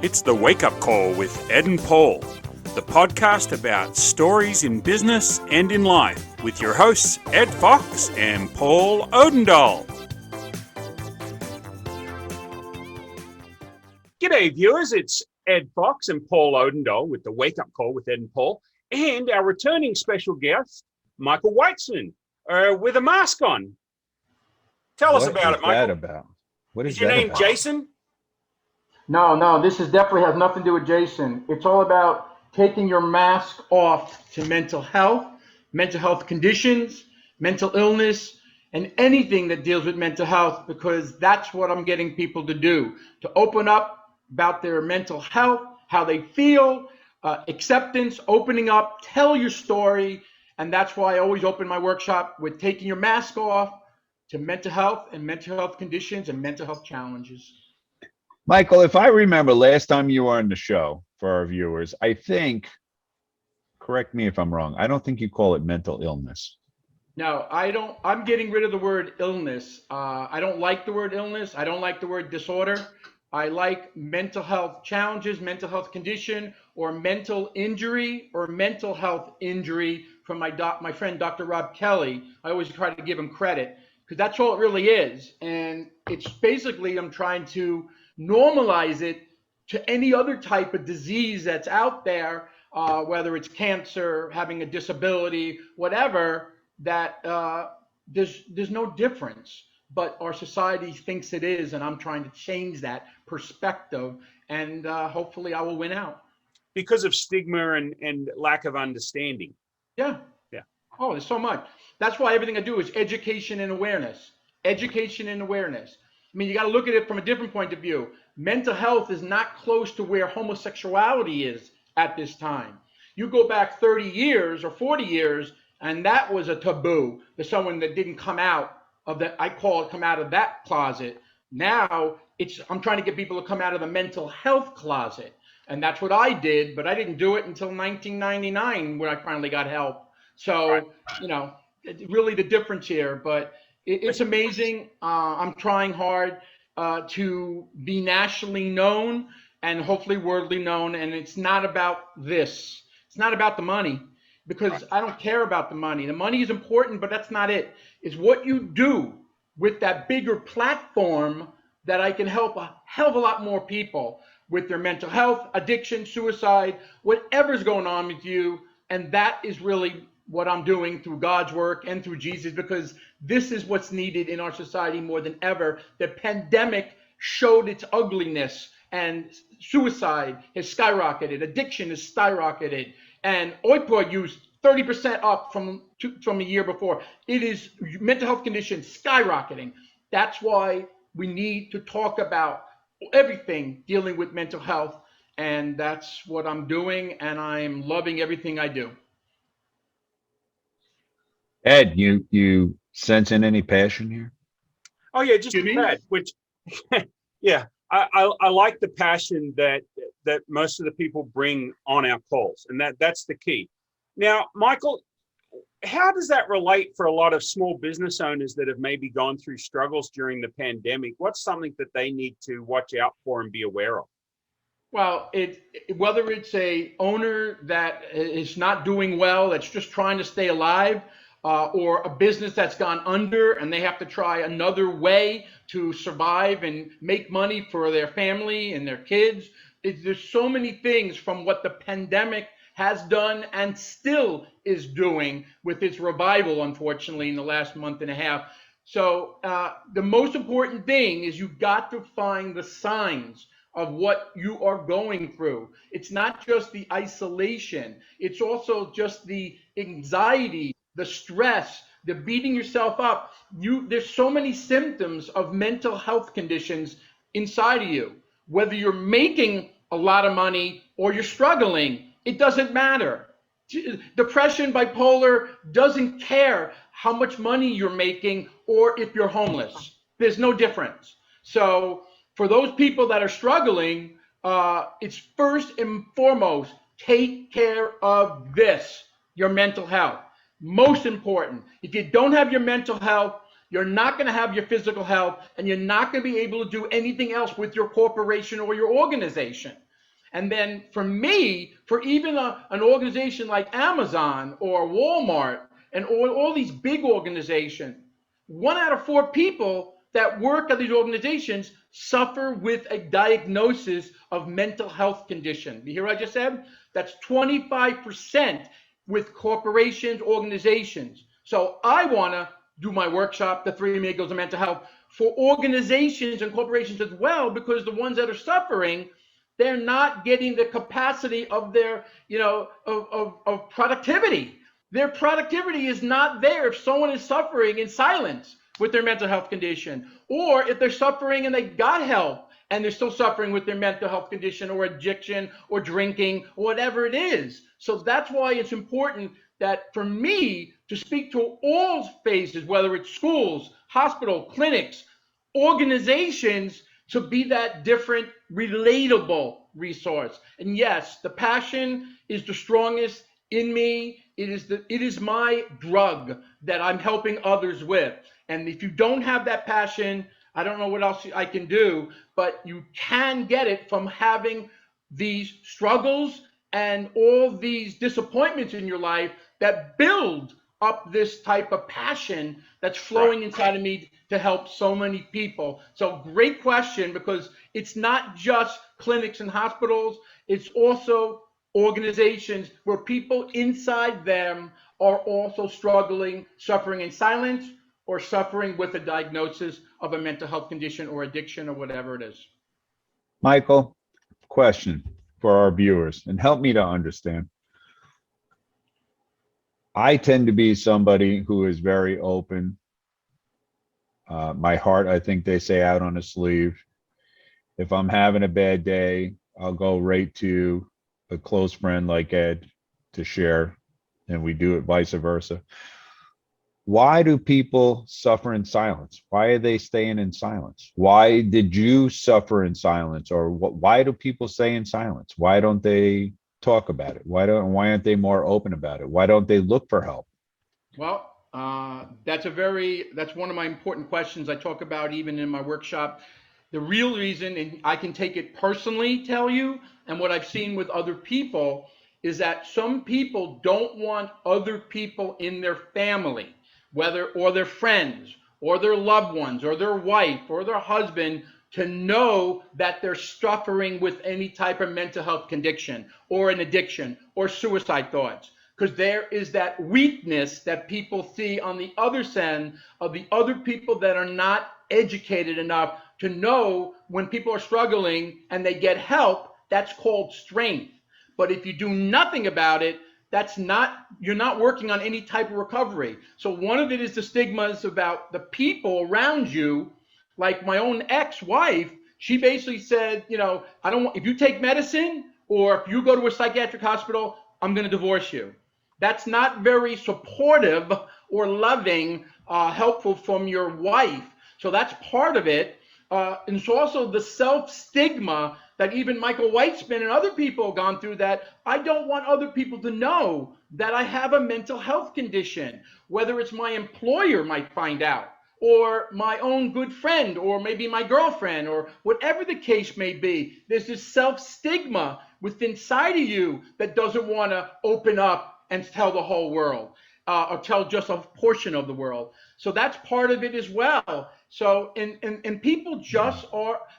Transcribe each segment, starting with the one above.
It's the Wake Up Call with Ed and Paul, the podcast about stories in business and in life with your hosts Ed Fox and Paul Odendahl. G'day viewers, it's Ed Fox and Paul Odendahl with the Wake Up Call with Ed and Paul, and our returning special guest, Michael Weitzman, with a mask on. Tell us about it, Michael. What is that about? What is your that name about? Jason? No, this is definitely has nothing to do with Jason. It's all about taking your mask off to mental health conditions, mental illness, and anything that deals with mental health, because that's what I'm getting people to do, to open up about their mental health, how they feel, acceptance, opening up, tell your story. And that's why I always open my workshop with taking your mask off to mental health and mental health conditions and mental health challenges. Michael, if I remember last time you were on the show, for our viewers, I think, correct me if I'm wrong, I don't think you call it mental illness. No, I don't. I'm getting rid of the word illness. I don't like the word illness. I don't like the word disorder. I like mental health challenges, mental health condition, or mental injury, or mental health injury from my friend Dr. Rob Kelly. I always try to give him credit because that's all it really is. And it's basically I'm trying to normalize it to any other type of disease that's out there, whether it's cancer, having a disability, whatever, that there's no difference. But our society thinks it is, and I'm trying to change that perspective, and hopefully I will win out. Because of stigma and lack of understanding. Yeah. Oh, there's so much. That's why everything I do is education and awareness. Education and awareness. I mean, you got to look at it from a different point of view. Mental health is not close to where homosexuality is at this time. You go back 30 years or 40 years, and that was a taboo to someone that didn't come out of that. I call it come out of that closet. Now I'm trying to get people to come out of the mental health closet. And that's what I did, but I didn't do it until 1999 when I finally got help. So, really the difference here, but it's amazing. I'm trying hard to be nationally known and hopefully worldly known. And it's not about this. It's not about the money, because I don't care about the money. The money is important, but that's not it. It's what you do with that bigger platform that I can help a hell of a lot more people with their mental health, addiction, suicide, whatever's going on with you. And that is really what I'm doing through God's work and through Jesus, because this is what's needed in our society more than ever. The pandemic showed its ugliness, and suicide has skyrocketed, addiction has skyrocketed, and opioid use 30% up from a year before. It is mental health conditions skyrocketing. That's why we need to talk about everything dealing with mental health, and that's what I'm doing, and I'm loving everything I do. Ed, you sensing any passion here? Oh yeah, just that. Which, yeah, I like the passion that most of the people bring on our calls, and that's the key. Now, Michael, how does that relate for a lot of small business owners that have maybe gone through struggles during the pandemic? What's something that they need to watch out for and be aware of? Well, whether it's a owner that is not doing well, that's just trying to stay alive, or a business that's gone under and they have to try another way to survive and make money for their family and their kids. There's so many things from what the pandemic has done and still is doing with its revival, unfortunately, in the last month and a half. So the most important thing is you've got to find the signs of what you are going through. It's not just the isolation. It's also just the anxiety, the stress, the beating yourself up. There's so many symptoms of mental health conditions inside of you. Whether you're making a lot of money or you're struggling, it doesn't matter. Depression, bipolar doesn't care how much money you're making or if you're homeless. There's no difference. So for those people that are struggling, it's first and foremost, take care of this, your mental health. Most important. If you don't have your mental health, you're not going to have your physical health, and you're not going to be able to do anything else with your corporation or your organization. And then for me, for even an organization like Amazon or Walmart and all these big organizations, 1 out of 4 people that work at these organizations suffer with a diagnosis of mental health condition. You hear what I just said? That's 25% with corporations, organizations. So I want to do my workshop, the 3 Amigos of Mental Health, for organizations and corporations as well, because the ones that are suffering, they're not getting the capacity of their, of productivity. Their productivity is not there if someone is suffering in silence with their mental health condition, or if they're suffering and they got help and they're still suffering with their mental health condition or addiction or drinking or whatever it is. So that's why it's important that for me to speak to all phases, whether it's schools, hospital, clinics, organizations, to be that different, relatable resource. And yes, the passion is the strongest in me. It is my drug that I'm helping others with. And if you don't have that passion, I don't know what else I can do, but you can get it from having these struggles and all these disappointments in your life that build up this type of passion that's flowing inside of me to help so many people. So great question, because it's not just clinics and hospitals, it's also organizations where people inside them are also struggling, suffering in silence, or suffering with a diagnosis of a mental health condition or addiction or whatever it is. Michael, question for our viewers, and help me to understand. I tend to be somebody who is very open. My heart, I think they say, out on a sleeve. If I'm having a bad day, I'll go right to a close friend like Ed to share, and we do it vice versa. Why do people suffer in silence? Why are they staying in silence? Why did you suffer in silence? Or why do people stay in silence? Why don't they talk about it? Why aren't they more open about it? Why don't they look for help? Well, that's one of my important questions I talk about even in my workshop. The real reason, and I can take it personally, tell you, and what I've seen with other people, is that some people don't want other people in their family, or their friends, or their loved ones, or their wife, or their husband, to know that they're suffering with any type of mental health condition, or an addiction, or suicide thoughts. Because there is that weakness that people see on the other end of the other people that are not educated enough to know when people are struggling and they get help, that's called strength. But if you do nothing about it, you're not working on any type of recovery. So one of it is the stigmas about the people around you. Like my own ex-wife, she basically said, if you take medicine or if you go to a psychiatric hospital, I'm going to divorce you. That's not very supportive or loving, helpful from your wife. So that's part of it. And it's also the self-stigma that even Michael Weitzman and other people have gone through, that I don't want other people to know that I have a mental health condition, whether it's my employer might find out, or my own good friend, or maybe my girlfriend, or whatever the case may be. There's this self-stigma within inside of you that doesn't want to open up and tell the whole world, or tell just a portion of the world. So that's part of it as well. So, and people just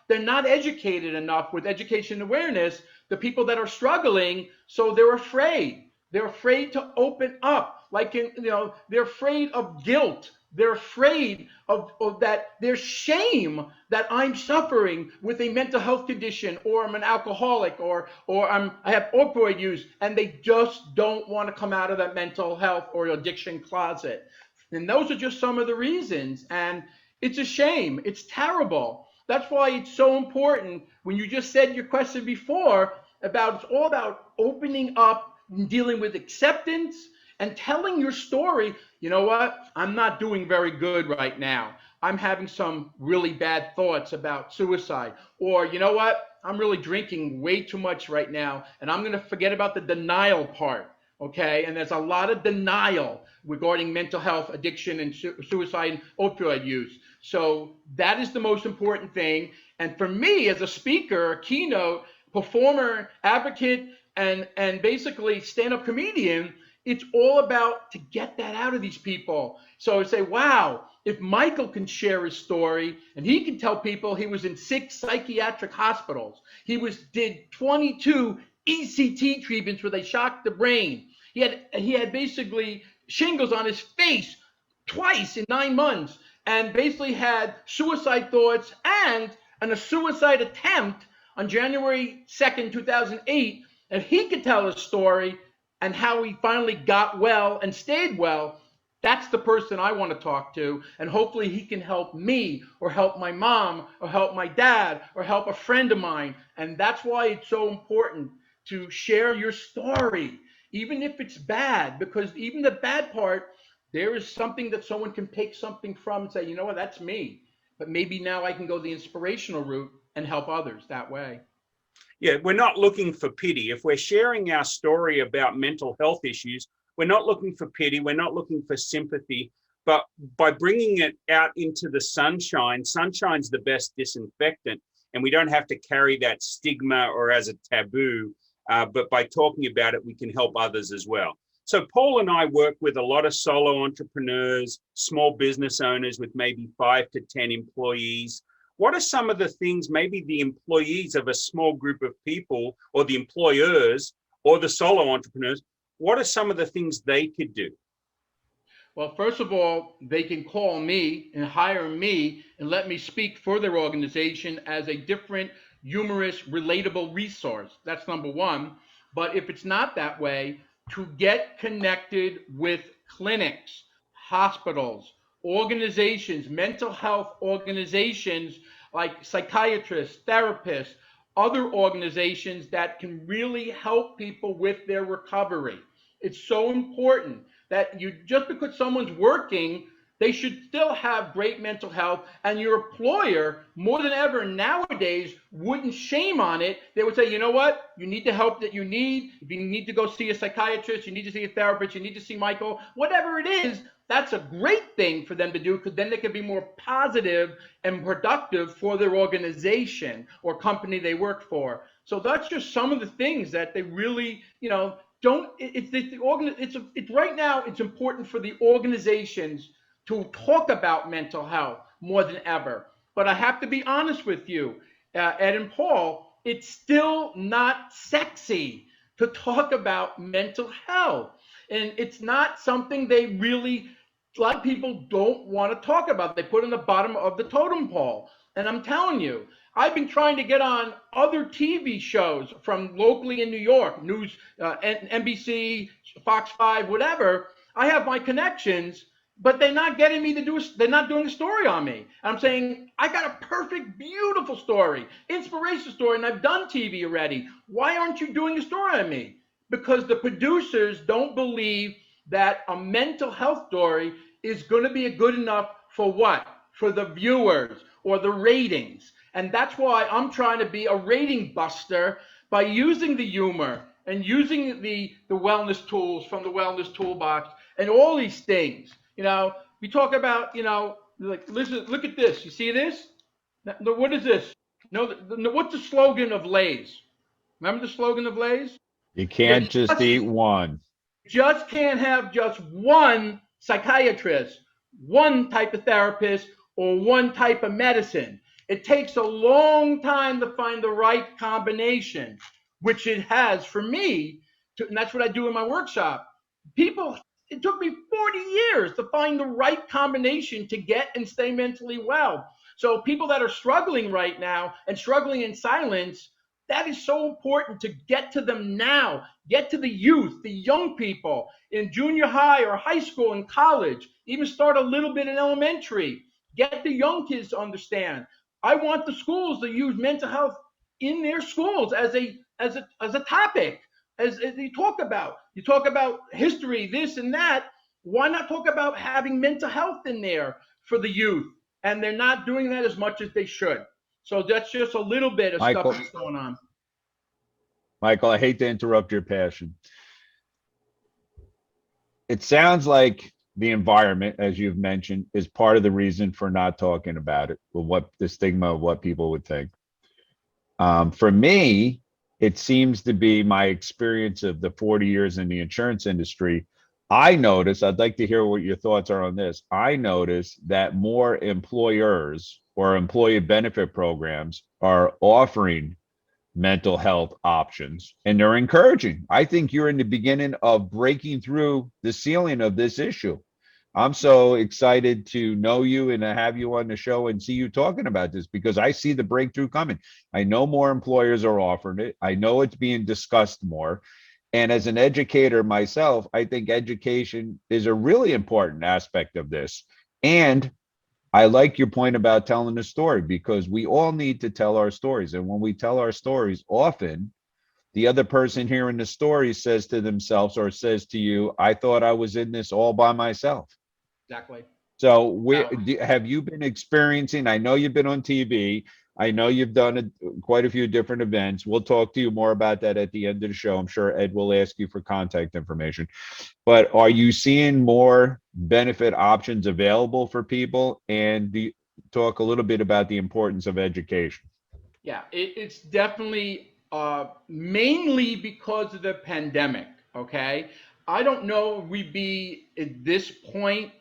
they're not educated enough with education and awareness, the people that are struggling, so they're afraid. They're afraid to open up, they're afraid of guilt. They're afraid of that. There's shame that I'm suffering with a mental health condition, or I'm an alcoholic, or I have opioid use, and they just don't want to come out of that mental health or addiction closet. And those are just some of the reasons. And it's a shame. It's terrible. That's why it's so important when you just said your question before about, it's all about opening up and dealing with acceptance and telling your story. You know what? I'm not doing very good right now. I'm having some really bad thoughts about suicide. Or, you know what? I'm really drinking way too much right now, and I'm going to forget about the denial part. Okay? And there's a lot of denial regarding mental health, addiction, and suicide and opioid use. So that is the most important thing. And for me as a speaker, a keynote, performer, advocate, and basically stand-up comedian, it's all about to get that out of these people. So I say, wow, if Michael can share his story and he can tell people he was in 6 psychiatric hospitals, did 22 ECT treatments where they shocked the brain. He had basically shingles on his face twice in 9 months, and basically had suicide thoughts and a suicide attempt on January 2nd, 2008. And he could tell his story and how he finally got well and stayed well. That's the person I want to talk to, and hopefully he can help me or help my mom or help my dad or help a friend of mine. And that's why it's so important to share your story, even if it's bad, because even the bad part, there is something that someone can take something from and say, you know what, that's me. But maybe now I can go the inspirational route and help others that way. Yeah, we're not looking for pity. If we're sharing our story about mental health issues, we're not looking for pity. We're not looking for sympathy. But by bringing it out into the sunshine, sunshine's the best disinfectant. And we don't have to carry that stigma or as a taboo. But by talking about it, we can help others as well. So Paul and I work with a lot of solo entrepreneurs, small business owners with maybe 5 to 10 employees. What are some of the things maybe the employees of a small group of people, or the employers or the solo entrepreneurs, what are some of the things they could do? Well, first of all, they can call me and hire me and let me speak for their organization as a different, humorous, relatable resource. That's number one. But if it's not that way, to get connected with clinics, hospitals, organizations, mental health organizations like psychiatrists, therapists, other organizations that can really help people with their recovery. It's so important that you, just because someone's working, they should still have great mental health, and your employer, more than ever nowadays, wouldn't shame on it. They would say, you know what, you need the help that you need. If you need to go see a psychiatrist, you need to see a therapist, you need to see Michael, whatever it is, that's a great thing for them to do, because then they can be more positive and productive for their organization or company they work for. So that's just some of the things that they really, don't. It's right now. It's important for the organizations to talk about mental health more than ever. But I have to be honest with you, Ed and Paul, it's still not sexy to talk about mental health. And it's not something they really, a lot of people don't want to talk about. They put it in the bottom of the totem pole. And I'm telling you, I've been trying to get on other TV shows from locally in New York, news, NBC, Fox 5, whatever. I have my connections, but they're not getting me to do, they're not doing a story on me. I'm saying, I got a perfect, beautiful story, inspirational story, and I've done TV already. Why aren't you doing a story on me? Because the producers don't believe that a mental health story is going to be good enough for what? For the viewers or the ratings. And that's why I'm trying to be a rating buster by using the humor and using the wellness tools from the wellness toolbox and all these things. We talk about, like, listen, look at this. You see this? What is this? What's the slogan of Lay's? Remember the slogan of Lay's? You can't just eat one. Just can't have just one psychiatrist, one type of therapist, or one type of medicine. It takes a long time to find the right combination, which it has for me, and that's what I do in my workshop. It took me 40 years to find the right combination to get and stay mentally well. So people that are struggling right now and struggling in silence, that is so important to get to them now. Get to the youth, the young people in junior high or high school and college. Even start a little bit in elementary. Get the young kids to understand. I want the schools to use mental health in their schools as a topic, as you talk about. You talk about history, this and that. Why not talk about having mental health in there for the youth? And they're not doing that as much as they should. So that's just a little bit of stuff that's going on. Michael, I hate to interrupt your passion. It sounds like the environment, as you've mentioned, is part of the reason for not talking about it, or what the stigma of what people would think. For me, it seems to be my experience of the 40 years in the insurance industry. I notice, I'd like to hear what your thoughts are on this. I notice that more employers or employee benefit programs are offering mental health options, and they're encouraging. I think you're in the beginning of breaking through the ceiling of this issue. I'm so excited to know you and to have you on the show and see you talking about this, because I see the breakthrough coming. I know more employers are offering it. I know it's being discussed more. And as an educator myself, I think education is a really important aspect of this. And I like your point about telling the story, because we all need to tell our stories. And when we tell our stories, often the other person hearing the story says to themselves or says to you, I thought I was in this all by myself. Exactly. So have you been experiencing, I know you've been on TV, I know you've done quite a few different events. We'll talk to you more about that at the end of the show. I'm sure Ed will ask you for contact information. But are you seeing more benefit options available for people? And talk a little bit about the importance of education. Yeah, it's definitely mainly because of the pandemic. Okay, I don't know if we'd be at this point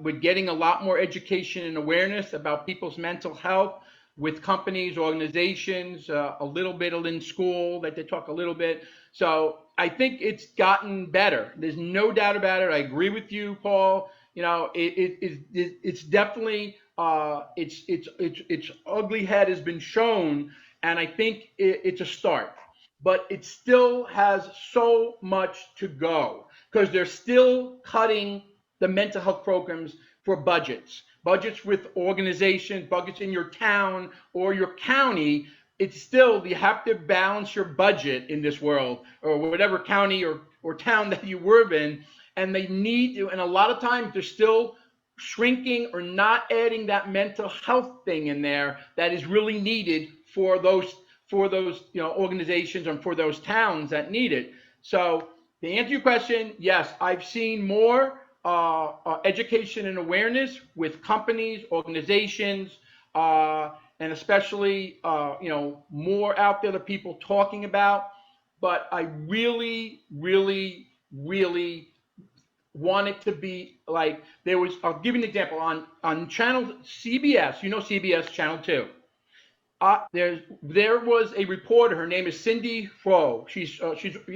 with getting a lot more education and awareness about people's mental health with companies, organizations, a little bit in school that they talk a little bit. So I think it's gotten better. There's no doubt about it. I agree with you, Paul. You know, it's definitely its ugly head has been shown, and I think it's a start. But it still has so much to go because they're still cutting the mental health programs for budgets with organizations, budgets in your town or your county. It's still, you have to balance your budget in this world, or whatever county or town that you work in, and they need to, and a lot of times they're still shrinking or not adding that mental health thing in there that is really needed for those organizations and for those towns that need it. So to answer your question, yes, I've seen more education and awareness with companies, organizations, and especially more out there that people talking about. But I really, really, really want it to be like there was. I'll give you an example on channel CBS. You know CBS Channel 2. There was a reporter. Her name is Cindy Fro. She's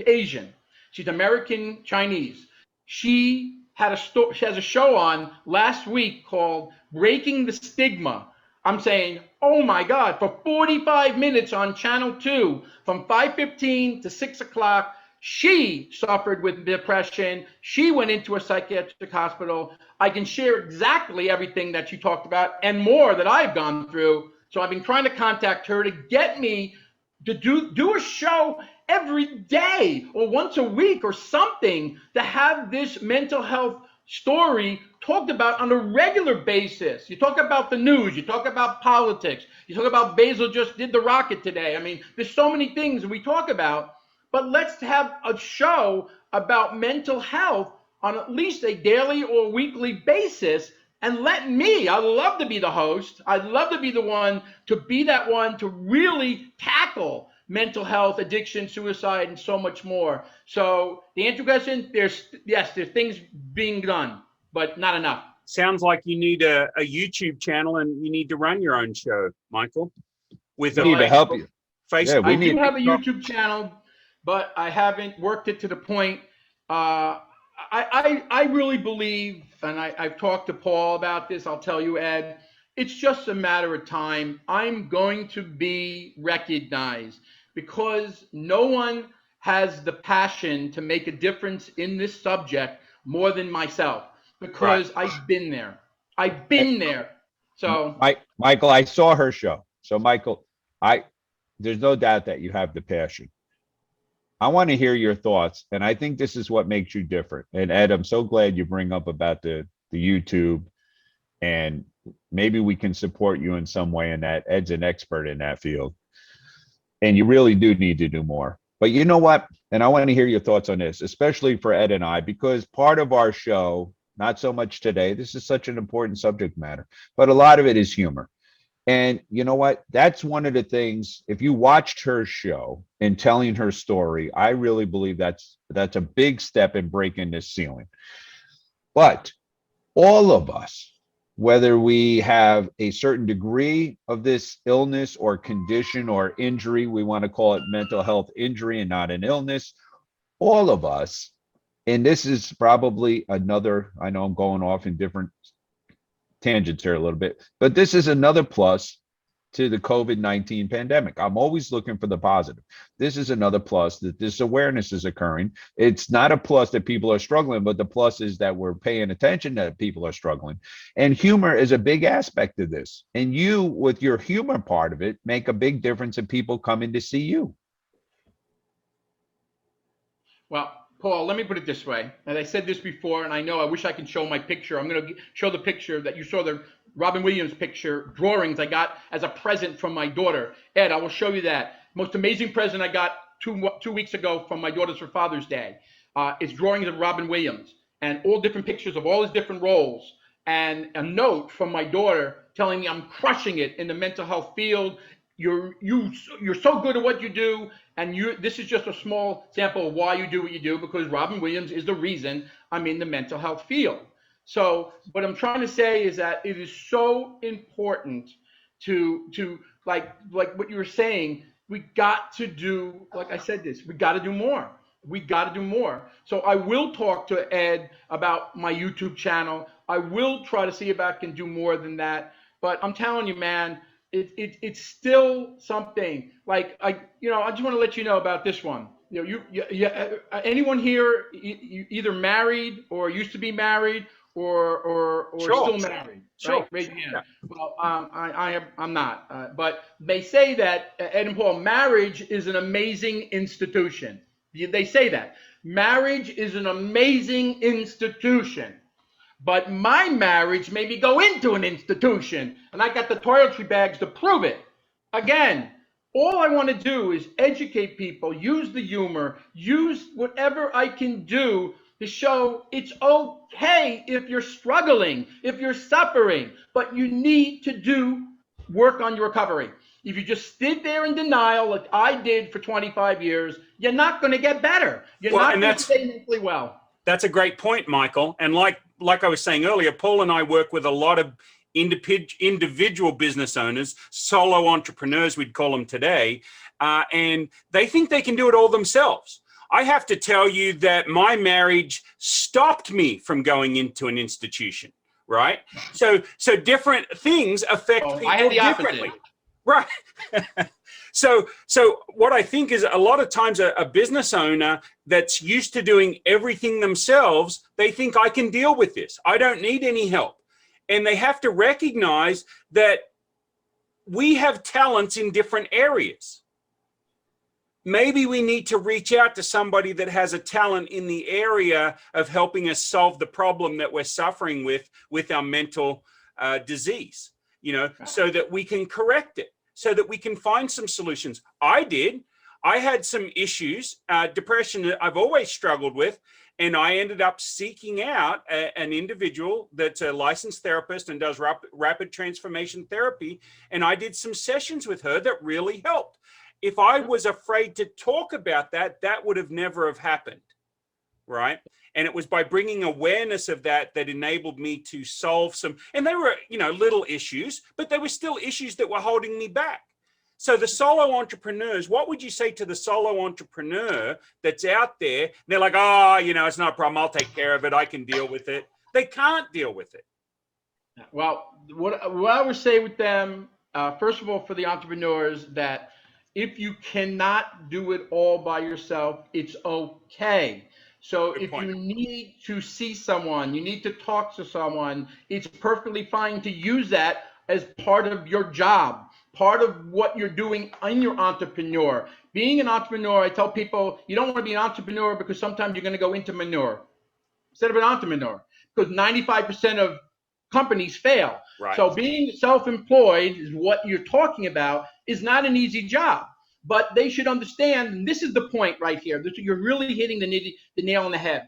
Asian. She's American Chinese. She has a show on last week called Breaking the Stigma. I'm saying, oh my God, for 45 minutes on Channel 2 from 5:15 to 6 o'clock, she suffered with depression. She went into a psychiatric hospital. I can share exactly everything that she talked about and more that I've gone through. So I've been trying to contact her to get me to do a show every day or once a week or something, to have this mental health story talked about on a regular basis. You talk about the news, you talk about politics, you talk about Basil just did the rocket today. I mean, there's so many things we talk about, but let's have a show about mental health on at least a daily or weekly basis. And I'd love to be the host. I'd love to be the one to really tackle mental health, addiction, suicide, and so much more. So the answer to your question, there's things being done, but not enough. Sounds like you need a YouTube channel and you need to run your own show, Michael. We need to help you. Facebook. I do have a YouTube channel, but I haven't worked it to the point. I really believe, and I've talked to Paul about this, I'll tell you, Ed, it's just a matter of time. I'm going to be recognized because no one has the passion to make a difference in this subject more than myself, because right. I've been there. So Michael, I saw her show. So Michael, there's no doubt that you have the passion. I want to hear your thoughts, and I think this is what makes you different. And Ed, I'm so glad you bring up about the YouTube, and maybe we can support you in some way in that. Ed's an expert in that field, and you really do need to do more. But you know what? And I want to hear your thoughts on this, especially for Ed and I, because part of our show, not so much today, this is such an important subject matter, but a lot of it is humor. And you know what? That's one of the things, if you watched her show and telling her story, I really believe that's a big step in breaking this ceiling. But all of us, whether we have a certain degree of this illness or condition or injury, we want to call it mental health injury and not an illness, all of us, and this is probably another, I know I'm going off in different tangents here a little bit, but this is another plus to the COVID-19 pandemic. I'm always looking for the positive. This is another plus that this awareness is occurring. It's not a plus that people are struggling, but the plus is that we're paying attention that people are struggling. And humor is a big aspect of this. And you, with your humor part of it, make a big difference in people coming to see you. Well, Paul, let me put it this way. And I said this before, and I know I wish I could show my picture. I'm going to show the picture that you saw, the Robin Williams picture drawings I got as a present from my daughter. Ed, I will show you that. Most amazing present I got two weeks ago from my daughters for Father's Day. It's drawings of Robin Williams and all different pictures of all his different roles. And a note from my daughter telling me I'm crushing it in the mental health field. You're so good at what you do, and this is just a small sample of why you do what you do, because Robin Williams is the reason I'm in the mental health field. So what I'm trying to say is that it is so important to like what you were saying. We got to do, like I said this, we got to do more. We got to do more. So I will talk to Ed about my YouTube channel. I will try to see if I can do more than that. But I'm telling you, man, it's still something. Like I just want to let you know about this one. Anyone here either married or used to be married or Sure. still married? Sure. Right? Raise your hand. Yeah. Well, I'm not. But they say that, Ed and Paul, marriage is an amazing institution. They say that marriage is an amazing institution. But my marriage made me go into an institution, and I got the toiletry bags to prove it. Again, all I want to do is educate people, use the humor, use whatever I can do to show it's okay if you're struggling, if you're suffering, but you need to do work on your recovery. If you just sit there in denial like I did for 25 years, you're not going to get better. You're not going to stay mentally well. That's a great point, Michael. And like I was saying earlier, Paul and I work with a lot of individual business owners, solo entrepreneurs, we'd call them today, and they think they can do it all themselves. I have to tell you that my marriage stopped me from going into an institution, right? So different things affect people I had the differently. opposite. Right. So what I think is a lot of times a business owner that's used to doing everything themselves, they think I can deal with this. I don't need any help. And they have to recognize that we have talents in different areas. Maybe we need to reach out to somebody that has a talent in the area of helping us solve the problem that we're suffering with our mental disease, so that we can correct it, so that we can find some solutions. I had some issues, depression that I've always struggled with, and I ended up seeking out an individual that's a licensed therapist and does rapid transformation therapy, and I did some sessions with her that really helped. If I was afraid to talk about that would have never have happened, right? And it was by bringing awareness of that enabled me to solve some, and they were, little issues, but they were still issues that were holding me back. So the solo entrepreneurs, what would you say to the solo entrepreneur that's out there? They're like, it's not a problem. I'll take care of it. I can deal with it. They can't deal with it. Well, what I would say with them, first of all, for the entrepreneurs, that if you cannot do it all by yourself, it's okay. So if you need to see someone, you need to talk to someone, it's perfectly fine to use that as part of your job, part of what you're doing in your entrepreneur. Being an entrepreneur, I tell people, you don't want to be an entrepreneur because sometimes you're going to go into manure instead of an entrepreneur, because 95% of companies fail. Right. So being self-employed is what you're talking about, is not an easy job. But they should understand, and this is the point right here, you're really hitting the nail on the head.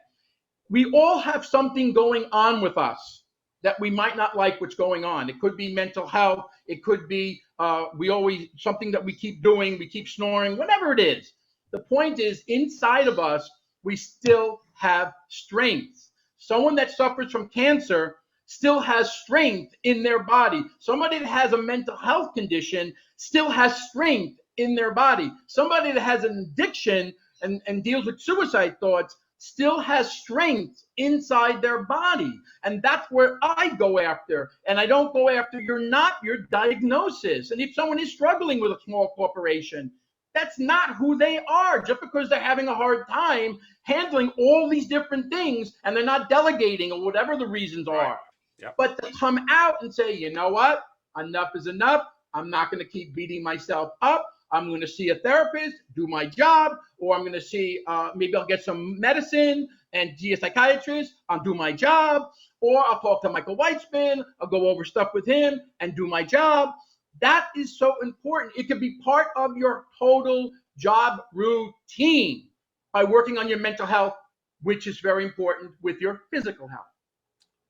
We all have something going on with us. that we might not like what's going on. It could be mental health. It could be something that we keep doing. We keep snoring, whatever it is. The point is, inside of us, we still have strength. Someone that suffers from cancer still has strength in their body. Somebody that has a mental health condition still has strength in their body. Somebody that has an addiction and deals with suicide thoughts still has strength inside their body. And that's where I go after. And I don't go after your diagnosis. And if someone is struggling with a small corporation, that's not who they are. Just because they're having a hard time handling all these different things and they're not delegating or whatever the reasons are. Yep. But to come out and say, you know what? Enough is enough. I'm not going to keep beating myself up. I'm going to see a therapist, do my job, or I'm going to see, maybe I'll get some medicine and see a psychiatrist, I'll do my job, or I'll talk to Michael Weitzman, I'll go over stuff with him and do my job. That is so important. It could be part of your total job routine by working on your mental health, which is very important with your physical health.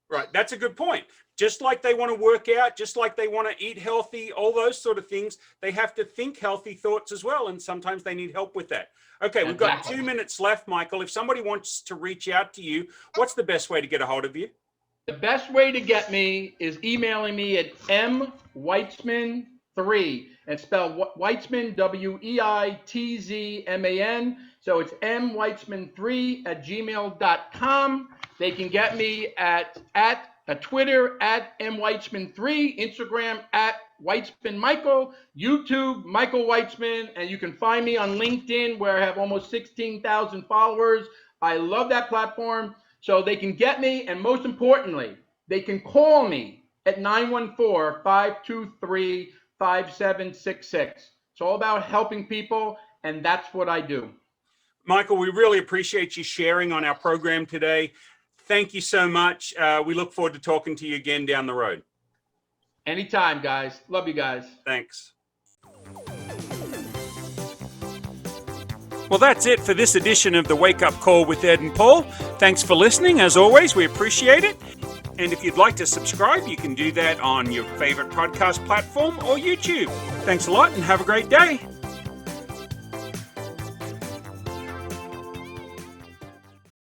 Right. That's a good point. Just like they want to work out, just like they want to eat healthy, all those sort of things, they have to think healthy thoughts as well. And sometimes they need help with that. Okay, we've got 2 minutes left, Michael. If somebody wants to reach out to you, what's the best way to get a hold of you? The best way to get me is emailing me at mweitzman3. And spelled Weitzman, Weitzman. So it's mweitzman3@gmail.com. They can get me at Twitter at mweitzman3, Instagram at Weitzman Michael, YouTube Michael Weitzman, and you can find me on LinkedIn where I have almost 16,000 followers. I love that platform. So they can get me, and most importantly, they can call me at 914-523-5766. It's all about helping people, and that's what I do. Michael, we really appreciate you sharing on our program today. Thank you so much. We look forward to talking to you again down the road. Anytime, guys. Love you guys. Thanks. Well, that's it for this edition of the Wake Up Call with Ed and Paul. Thanks for listening. As always, we appreciate it. And if you'd like to subscribe, you can do that on your favorite podcast platform or YouTube. Thanks a lot and have a great day.